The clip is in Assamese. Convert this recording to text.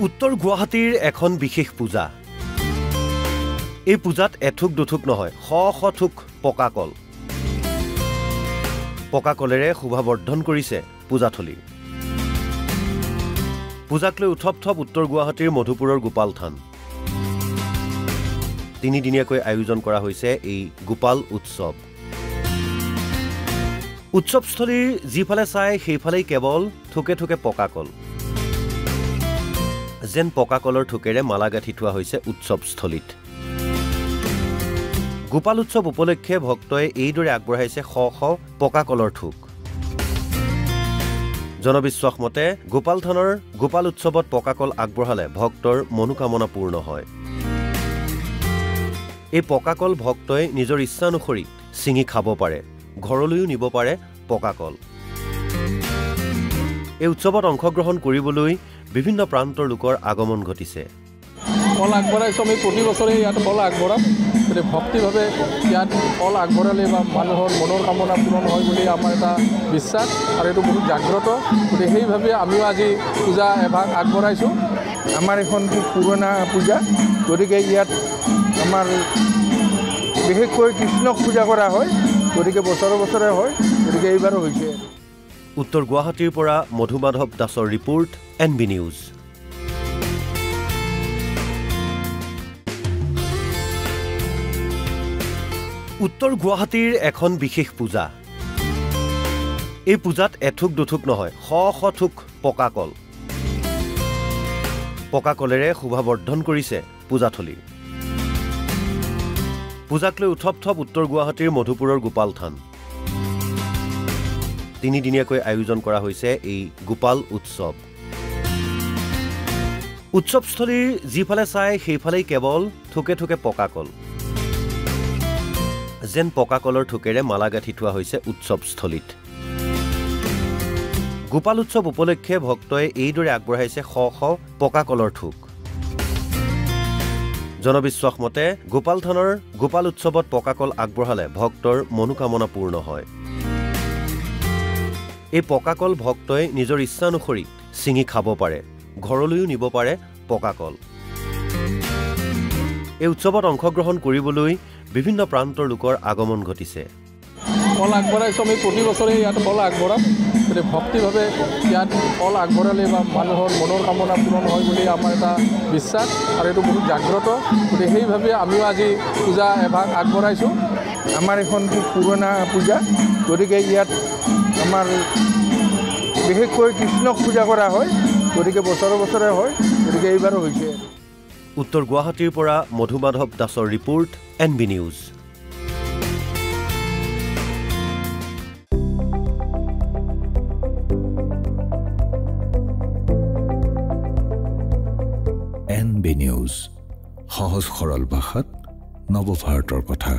উত্তৰ গুৱাহাটীৰ এখন বিশেষ পূজা। এই পূজাত এথুক দুথুক নহয়, শ শ থুক পকা কল। পকা কলেৰে শোভাবৰ্ধন কৰিছে পূজাথলী। পূজাক লৈ উথপ থপ উত্তৰ গুৱাহাটীৰ মধুপুৰৰ গোপাল থান। তিনিদিনীয়াকৈ আয়োজন কৰা হৈছে এই গোপাল উৎসৱ। উৎসৱস্থলীৰ যিফালে চাই সেইফালেই কেৱল থোকে থোকে পকা কল। যেন পকা কলৰ থোকেৰে মালা গাঁঠি থোৱা হৈছে উৎসৱস্থলীত। গোপাল উৎসৱ উপলক্ষে ভক্তই এইদৰে আগবঢ়াইছে শ শ পকা কলৰ থোক। জনবিশ্বাস মতে গোপাল থানৰ গোপাল উৎসৱত পকা কল আগবঢ়ালে ভক্তৰ মনোকামনা পূৰ্ণ হয়। এই পকা কল ভক্তই নিজৰ ইচ্ছানুসৰি ছিঙি খাব পাৰে, ঘৰলৈও নিব পাৰে পকা কল। এই উৎসৱত অংশগ্ৰহণ কৰিবলৈ বিভিন্ন প্ৰান্তৰ লোকৰ আগমন ঘটিছে। কল আগবঢ়াইছোঁ আমি প্ৰতি বছৰে ইয়াত কল আগবঢ়াম। গতিকে ভক্তিভাৱে ইয়াত কল আগবঢ়ালে বা মানুহৰ মনৰ কামনা পূৰণ হয় বুলি আমাৰ এটা বিশ্বাস, আৰু এইটো বহুত জাগ্ৰত। গতিকে সেইভাৱে আমিও আজি পূজা এভাগ আগবঢ়াইছোঁ। আমাৰ এখন খুব পুৰণা পূজা, গতিকে ইয়াত আমাৰ বিশেষকৈ কৃষ্ণক পূজা কৰা হয়, গতিকে বছৰে বছৰে হয়, গতিকে এইবাৰো হৈছে। উত্তৰ গুৱাহাটীৰ পৰা মধুমাধৱ দাসৰ ৰিপৰ্ট, NB নিউজ। উত্তৰ গুৱাহাটীৰ এখন বিশেষ পূজা। এই পূজাত এথুক দুথুক নহয়, শ শ থুক পকা কল। পকা কলেৰে শোভাবৰ্ধন কৰিছে পূজাথলী। পূজাক লৈ উথপ থপ উত্তৰ গুৱাহাটীৰ মধুপুৰৰ গোপাল থান। তিনিদিনীয়াকৈ আয়োজন কৰা হৈছে এই গোপাল উৎসৱ। উৎসৱস্থলীৰ যিফালে চাই সেইফালেই কেৱল থোকে থোকে পকা কল। যেন পকা কলৰ থোকেৰে মালা গাঁঠি থোৱা হৈছে উৎসৱস্থলীত। গোপাল উৎসৱ উপলক্ষে ভক্তই এইদৰে আগবঢ়াইছে শ শ পকা কলৰ থোক। জনবিশ্বাস মতে গোপাল থানৰ গোপাল উৎসৱত পকা কল আগবঢ়ালে ভক্তৰ মনোকামনা পূৰ্ণ হয়। এই পকা কল ভক্তই নিজৰ ইচ্ছানুসৰি ছিঙি খাব পাৰে, ঘৰলৈও নিব পাৰে পকা কল। এই উৎসৱত অংশগ্ৰহণ কৰিবলৈ বিভিন্ন প্ৰান্তৰ লোকৰ আগমন ঘটিছে। কল আগবঢ়াইছোঁ আমি প্ৰতি বছৰে ইয়াত কল আগবঢ়াম। গতিকে ভক্তিভাৱে ইয়াত কল আগবঢ়ালে বা মানুহৰ মনৰ কামনা পূৰণ হয় বুলি আমাৰ এটা বিশ্বাস, আৰু এইটো বহুত জাগ্ৰত। গতিকে সেইভাৱে আমিও আজি পূজা এভাগ আগবঢ়াইছোঁ। আমাৰ এখন খুব পুৰণা পূজা, গতিকে ইয়াত আমাৰ বিশেষকৈ কৃষ্ণক পূজা কৰা হয়, গতিকে বছৰে বছৰে হয়, গতিকে এইবাৰো হৈছে। উত্তৰ গুৱাহাটীৰ পৰা মধুমাধৱ দাসৰ report, NB news. NB news, সহজ সৰল ভাষাত নৱভাৰতৰ কথা।